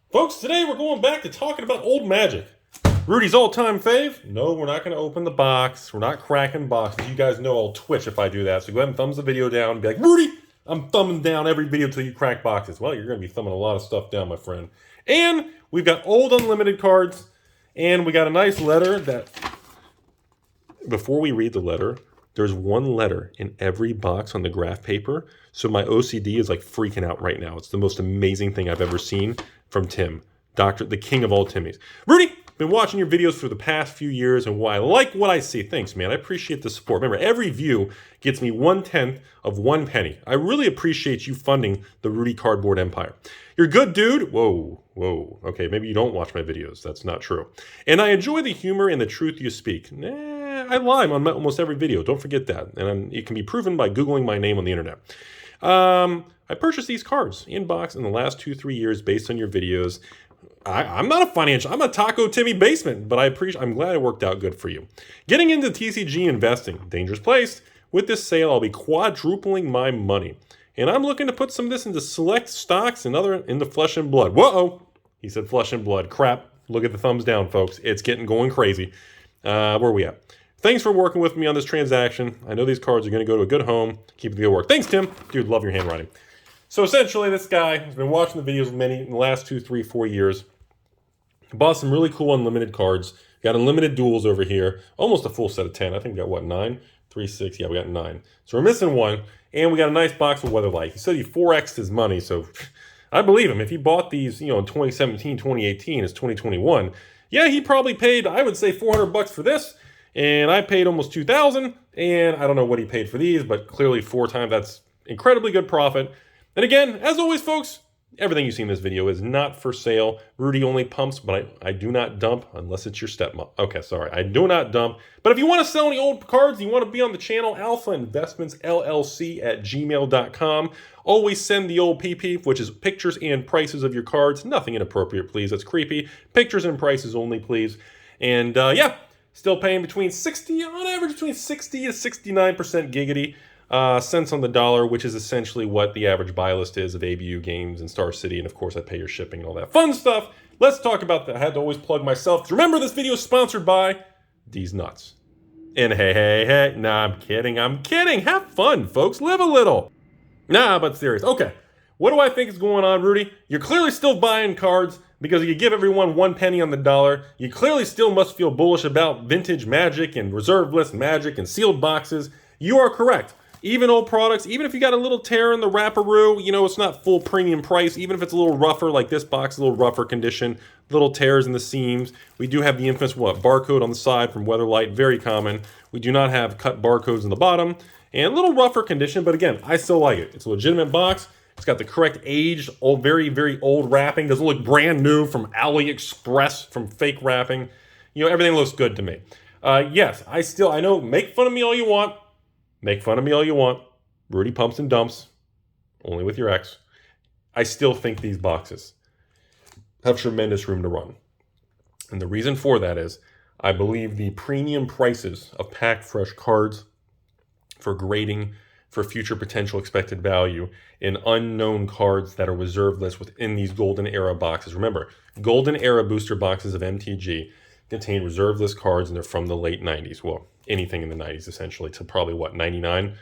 Folks, today we're going back to talking about old magic. Rudy's all-time fave? No, we're not going to open the box. We're not cracking boxes. You guys know I'll twitch if I do that. So go ahead and thumbs the video down and be like, Rudy, I'm thumbing down every video until you crack boxes. Well, you're going to be thumbing a lot of stuff down, my friend. And we've got old unlimited cards. And we got a nice letter that, before we read the letter, there's one letter in every box on the graph paper. So my OCD is like freaking out right now. It's the most amazing thing I've ever seen from Tim, the king of all Timmies. Rudy, been watching your videos for the past few years and I like what I see. Thanks, man. I appreciate the support. Remember, every view gets me 1/10 of 1 penny. I really appreciate you funding the Rudy Cardboard Empire. You're a good dude. Whoa. Okay, maybe you don't watch my videos. That's not true. And I enjoy the humor and the truth you speak. I lie on almost every video. Don't forget that. And it can be proven by Googling my name on the internet. I purchased these cards in box in the last 2-3 years based on your videos. I'm not a financial, I'm a Taco Timmy basement, but I'm glad it worked out good for you. Getting into TCG investing, dangerous place. With this sale, I'll be quadrupling my money. And I'm looking to put some of this into select stocks and into flesh and blood. Whoa! He said flesh and blood. Crap. Look at the thumbs down, folks. It's going crazy. Where are we at? Thanks for working with me on this transaction. I know these cards are going to go to a good home. Keep the good work. Thanks, Tim. Dude, love your handwriting. So essentially, this guy has been watching the videos in the last 2, 3, 4 years. Bought some really cool unlimited cards. Got unlimited duels over here. Almost a full set of 10. I think we got, what, 9? 3, 6. Yeah, we got 9. So we're missing 1. And we got a nice box of Weatherlight. He said he 4x'd his money, so I believe him. If he bought these, in 2017, 2018, it's 2021. Yeah, he probably paid, I would say, $400 for this. And I paid almost $2,000. And I don't know what he paid for these, but clearly 4 times. That's incredibly good profit. And again, as always, folks, everything you see in this video is not for sale. Rudy only pumps, but I do not dump unless it's your stepmom. Okay, sorry, I do not dump. But if you want to sell any old cards, you want to be on the channel, AlphainvestmentsLLC at gmail.com. Always send the old PP, which is pictures and prices of your cards. Nothing inappropriate, please. That's creepy. Pictures and prices only, please. And yeah, still paying on average, between 60 to 69% giggity. Cents on the dollar, which is essentially what the average buy list is of ABU games and Star City, and of course I pay your shipping and all that fun stuff. Let's talk about that. I had to always plug myself, because remember, this video is sponsored by these nuts. And hey, nah, I'm kidding. Have fun, folks. Live a little. Nah, but serious. Okay, what do I think is going on, Rudy? You're clearly still buying cards because you give everyone 1 penny on the dollar. You clearly still must feel bullish about vintage magic and reserve list magic and sealed boxes. You are correct. Even old products, even if you got a little tear in the wrapperoo, it's not full premium price. Even if it's a little rougher, like this box, a little rougher condition, little tears in the seams. We do have the infamous, barcode on the side from Weatherlight, very common. We do not have cut barcodes in the bottom, and a little rougher condition, but again, I still like it. It's a legitimate box. It's got the correct aged, old, very, very old wrapping. Doesn't look brand new from AliExpress, from fake wrapping. Everything looks good to me. Yes, I know, make fun of me all you want. Make fun of me all you want. Rudy pumps and dumps. Only with your ex. I still think these boxes have tremendous room to run. And the reason for that is I believe the premium prices of packed fresh cards for grading, for future potential expected value, in unknown cards that are reserved list within these golden era boxes. Remember, golden era booster boxes of MTG contain reserve list cards, and they're from the late 90s. Well, anything in the 90s, essentially, to probably, 99,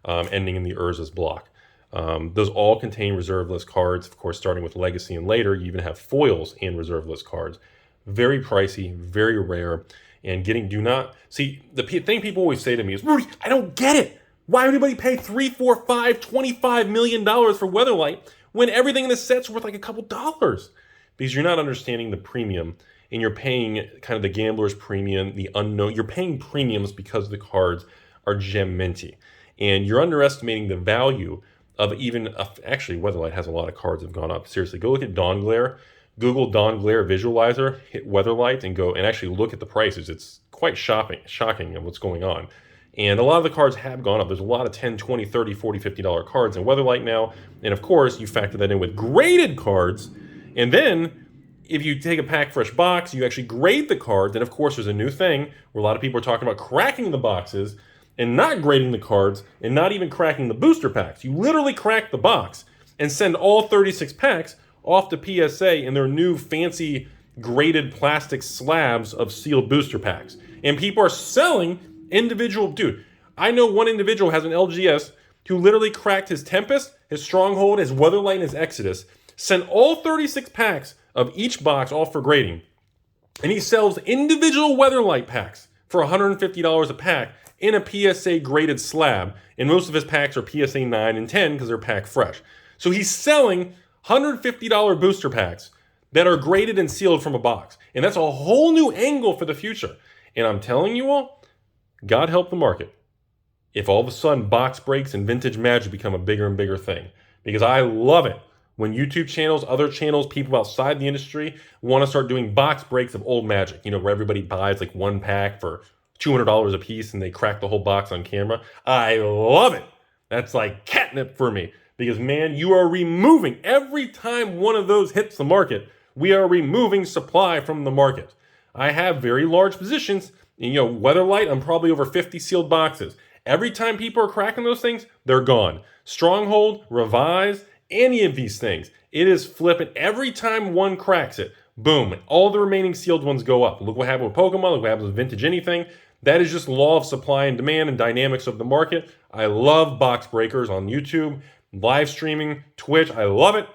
ending in the Urza's block. Those all contain reserve list cards, of course, starting with Legacy and later. You even have foils and reserve list cards. Very pricey, very rare, and see, the thing people always say to me is, Rudy, I don't get it. Why would anybody pay $3, $4, $5, $25 million for Weatherlight when everything in the set's worth like a couple dollars? Because you're not understanding the premium, and you're paying kind of the gambler's premium, the unknown. You're paying premiums because the cards are gem minty. And you're underestimating the value of actually, Weatherlight has a lot of cards that have gone up. Seriously, go look at Dawn Glare. Google Dawn Glare Visualizer, hit Weatherlight, and go and actually look at the prices. It's quite shocking of what's going on. And a lot of the cards have gone up. There's a lot of $10, $20, $30, $40, $50 cards in Weatherlight now. And of course, you factor that in with graded cards. And then if you take a pack fresh box, you actually grade the cards, and of course there's a new thing where a lot of people are talking about cracking the boxes and not grading the cards and not even cracking the booster packs. You literally crack the box and send all 36 packs off the PSA in their new fancy graded plastic slabs of sealed booster packs. And people are selling individual, dude, I know one individual has an LGS who literally cracked his Tempest, his Stronghold, his Weatherlight, and his Exodus, sent all 36 packs of each box off for grading, and he sells individual Weatherlight packs for $150 a pack in a PSA graded slab, and most of his packs are PSA 9 and 10 because they're pack fresh. So he's selling $150 booster packs that are graded and sealed from a box, and that's a whole new angle for the future. And I'm telling you all, God help the market if all of a sudden box breaks and vintage magic become a bigger and bigger thing, because I love it when YouTube channels, other channels, people outside the industry want to start doing box breaks of old magic, you know, where everybody buys like one pack for $200 a piece and they crack the whole box on camera. I love it. That's like catnip for me, because man, you are removing, every time one of those hits the market, we are removing supply from the market. I have very large positions, and, you know, Weatherlight, I'm probably over 50 sealed boxes. Every time people are cracking those things, they're gone. Stronghold, Revise, any of these things, it is flipping. Every time one cracks it, boom, all the remaining sealed ones go up. Look what happened with Pokemon, look what happens with vintage anything. That is just law of supply and demand and dynamics of the market. I love box breakers on YouTube, live streaming, Twitch. I love it.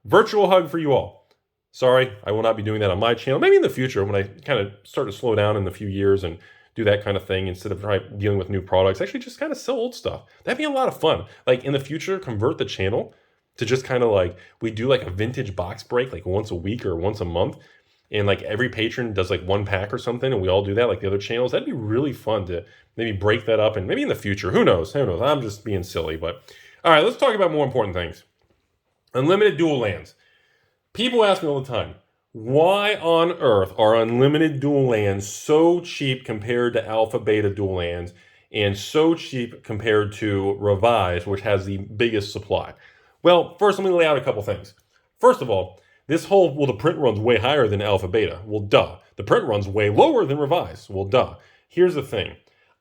Virtual hug for you all. Sorry, I will not be doing that on my channel. Maybe in the future when I kind of start to slow down in a few years and do that kind of thing instead of dealing with new products. Actually, just kind of sell old stuff. That'd be a lot of fun. Like in the future, convert the channel to just kind of like, we do like a vintage box break like once a week or once a month. And like every patron does like one pack or something, and we all do that like the other channels. That'd be really fun to maybe break that up, and maybe in the future, who knows? Who knows? I'm just being silly, but all right, let's talk about more important things. Unlimited dual lands. People ask me all the time, why on earth are unlimited dual lands so cheap compared to alpha beta dual lands and so cheap compared to Revise, which has the biggest supply? Well, first, let me lay out a couple things. First of all, this whole, well, the print run's way higher than alpha beta. Well, duh. The print run's way lower than Revise. Well, duh. Here's the thing.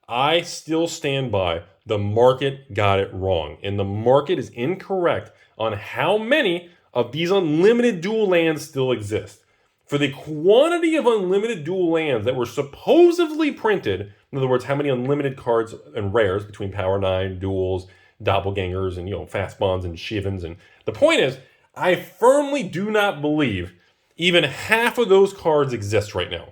I still stand by the market got it wrong. And the market is incorrect on how many of these unlimited dual lands still exist. For the quantity of unlimited dual lands that were supposedly printed, in other words, how many unlimited cards and rares between Power 9, duals, doppelgangers, and, you know, fast bonds and Shivans. And the point is, I firmly do not believe even half of those cards exist right now.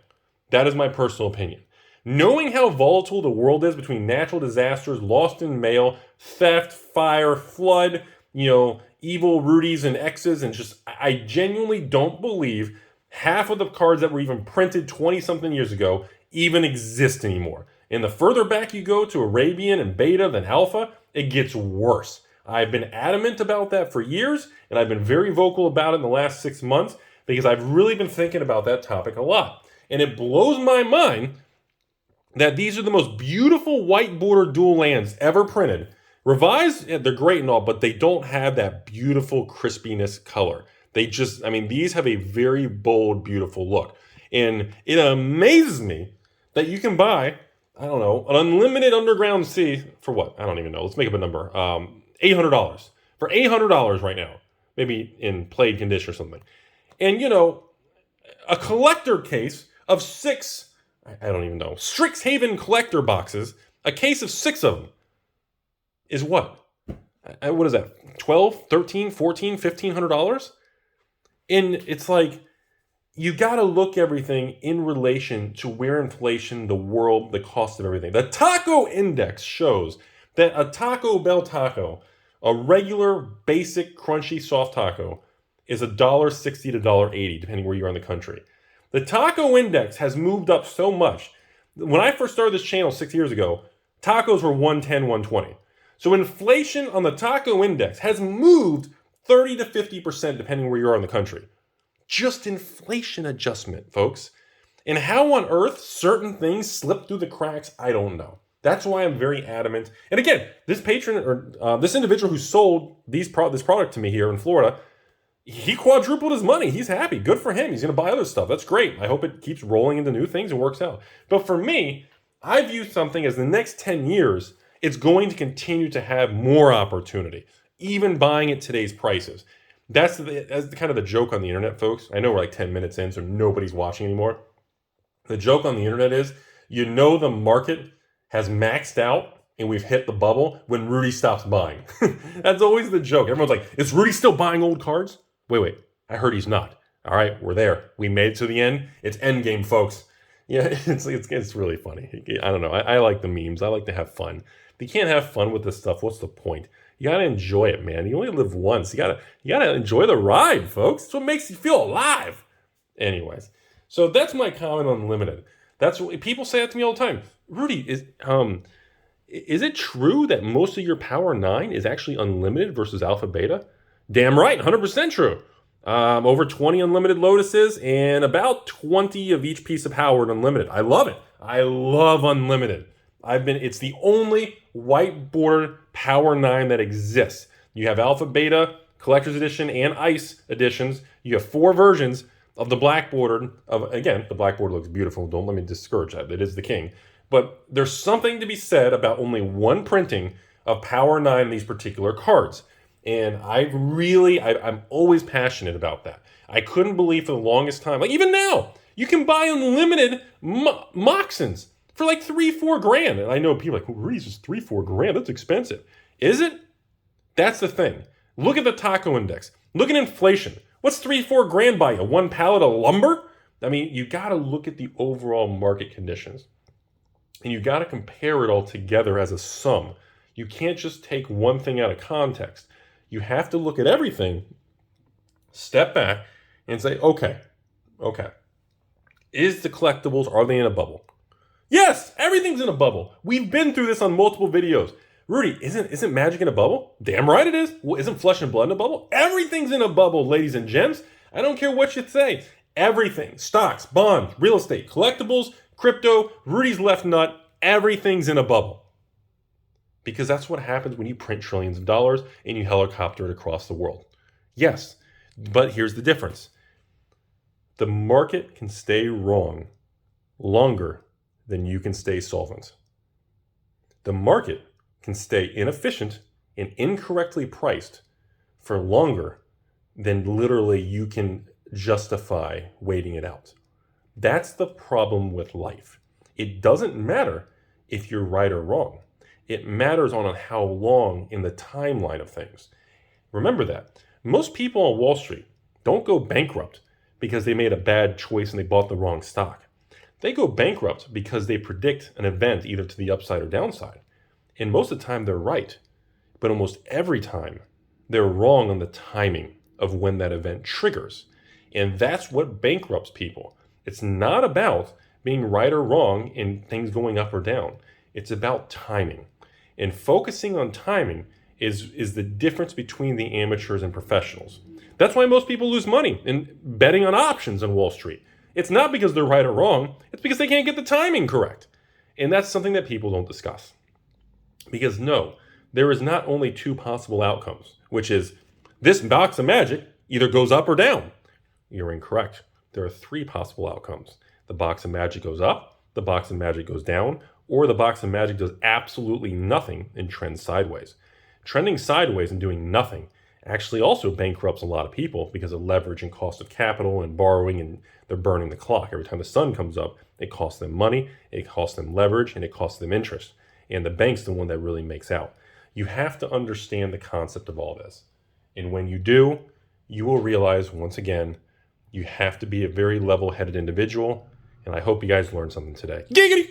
That is my personal opinion. Knowing how volatile the world is between natural disasters, lost in mail, theft, fire, flood, you know, evil Rudies and X's, and just, I genuinely don't believe half of the cards that were even printed 20-something years ago even exist anymore. And the further back you go to Arabian and Beta than Alpha, it gets worse. I've been adamant about that for years, and I've been very vocal about it in the last 6 months because I've really been thinking about that topic a lot. And it blows my mind that these are the most beautiful white border dual lands ever printed. Revised, they're great and all, but they don't have that beautiful crispiness color. They just, I mean, these have a very bold, beautiful look. And it amazes me that you can buy, I don't know, an unlimited Underground Sea for what? I don't even know. Let's make up a number. $800. For $800 right now. Maybe in played condition or something. And, you know, a collector case of 6, I don't even know, StrixHaven collector boxes, a case of 6 of them is what? What is that? $12, $13, $14, $1,500? And it's like, you got to look everything in relation to where inflation, the world, the cost of everything. The taco index shows that a Taco Bell taco, a regular, basic, crunchy, soft taco, is $1.60 to $1.80, depending where you are in the country. The taco index has moved up so much. When I first started this channel 6 years ago, tacos were $1.10, $1.20. So inflation on the taco index has moved 30 to 50%, depending where you are in the country. Just inflation adjustment, folks. And how on earth certain things slip through the cracks, I don't know. That's why I'm very adamant. And again, this patron or this individual who sold this product to me here in Florida, he quadrupled his money. He's happy. Good for him. He's going to buy other stuff. That's great. I hope it keeps rolling into new things and works out. But for me, I view something as the next 10 years, it's going to continue to have more opportunity, even buying at today's prices. That's kind of the joke on the internet, folks. I know we're like 10 minutes in, so nobody's watching anymore. The joke on the internet is, you know, the market has maxed out and we've hit the bubble when Rudy stops buying. That's always the joke. Everyone's like, is Rudy still buying old cards? Wait, I heard he's not. All right, we're there. We made it to the end. It's endgame, folks. Yeah, it's really funny. I don't know. I like the memes. I like to have fun. If you can't have fun with this stuff, what's the point? You gotta enjoy it, man. You only live once. You gotta enjoy the ride, folks. It's what makes you feel alive. Anyways, so that's my comment on Unlimited. That's what people say that to me all the time. Rudy, is it true that most of your Power 9 is actually unlimited versus Alpha Beta? Damn right, 100% true. Over 20 Unlimited Lotuses and about 20 of each piece of power in Unlimited. I love it. I love Unlimited. It's the only white bordered Power 9 that exists. You have Alpha Beta, Collector's Edition, and Ice editions. You have 4 versions of the black bordered. Again, the black border looks beautiful. Don't let me discourage that. It is the king. But there's something to be said about only one printing of Power 9 in these particular cards. And I'm always passionate about that. I couldn't believe for the longest time, like even now, you can buy Unlimited Moxins for like $3-4 grand. And I know people are like, Rudy's just $3-4 grand. That's expensive. Is it? That's the thing. Look at the taco index. Look at inflation. What's $3-4 grand buy you? 1 pallet of lumber? I mean, you got to look at the overall market conditions. And you got to compare it all together as a sum. You can't just take one thing out of context. You have to look at everything, step back, and say, okay. Is the collectibles, are they in a bubble? Yes, everything's in a bubble. We've been through this on multiple videos. Rudy, isn't magic in a bubble? Damn right it is. Well, isn't flesh and blood in a bubble? Everything's in a bubble, ladies and gents. I don't care what you say. Everything, stocks, bonds, real estate, collectibles, crypto, Rudy's left nut, everything's in a bubble. Because that's what happens when you print trillions of dollars and you helicopter it across the world. Yes, but here's the difference. The market can stay wrong longer than you can stay solvent. The market can stay inefficient and incorrectly priced for longer than literally you can justify waiting it out. That's the problem with life. It doesn't matter if you're right or wrong. It matters on how long in the timeline of things. Remember that. Most people on Wall Street don't go bankrupt because they made a bad choice and they bought the wrong stock. They go bankrupt because they predict an event either to the upside or downside. And most of the time they're right. But almost every time they're wrong on the timing of when that event triggers. And that's what bankrupts people. It's not about being right or wrong in things going up or down. It's about timing. And focusing on timing is the difference between the amateurs and professionals. That's why most people lose money in betting on options on Wall Street. It's not because they're right or wrong. It's because they can't get the timing correct. And that's something that people don't discuss. Because no, there is not only 2 possible outcomes, which is this box of magic either goes up or down. You're incorrect. There are 3 possible outcomes. The box of magic goes up, the box of magic goes down, or the box of magic does absolutely nothing and trends sideways. Trending sideways and doing nothing actually also bankrupts a lot of people because of leverage and cost of capital and borrowing, and they're burning the clock. Every time the sun comes up, it costs them money, it costs them leverage, and it costs them interest. And the bank's the one that really makes out. You have to understand the concept of all this. And when you do, you will realize, once again, you have to be a very level-headed individual. And I hope you guys learned something today. Giggity!